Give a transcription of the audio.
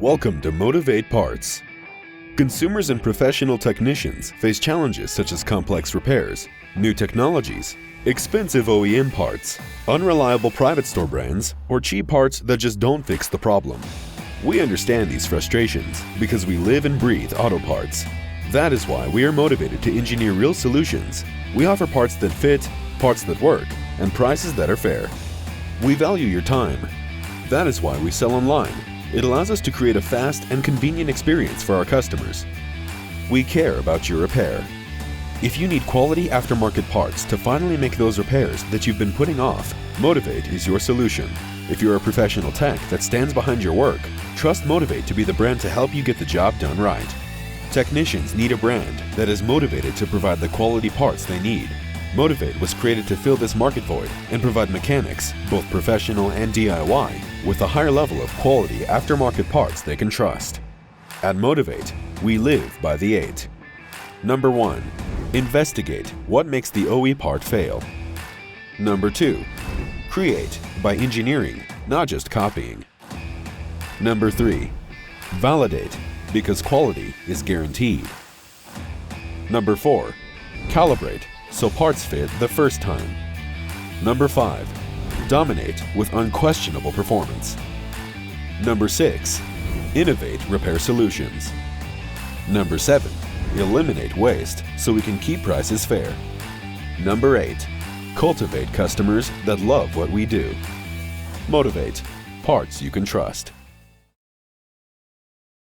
Welcome to Motiv8Parts. Consumers and professional technicians face challenges such as complex repairs, new technologies, expensive OEM parts, unreliable private store brands, or cheap parts that just don't fix the problem. We understand these frustrations because we live and breathe auto parts. That is why we are motivated to engineer real solutions. We offer parts that fit, parts that work, and prices that are fair. We value your time. That is why we sell online. It allows us to create a fast and convenient experience for our customers. We care about your repair. If you need quality aftermarket parts to finally make those repairs that you've been putting off, Motiv8 is your solution. If you're a professional tech that stands behind your work, trust Motiv8 to be the brand to help you get the job done right. Technicians need a brand that is motivated to provide the quality parts they need. Motiv8 was created to fill this market void and provide mechanics, both professional and DIY, with a higher level of quality aftermarket parts they can trust. At Motiv8, we live by the 8. Number 1. Investigate what makes the OE part fail. Number 2. Create by engineering, not just copying. Number 3. Validate because quality is guaranteed. Number 4. Calibrate so parts fit the first time. Number 5. Dominate with unquestionable performance. Number 6. Innovate repair solutions. Number 7. Eliminate waste so we can keep prices fair. Number 8. Cultivate customers that love what we do. Motiv8, parts you can trust.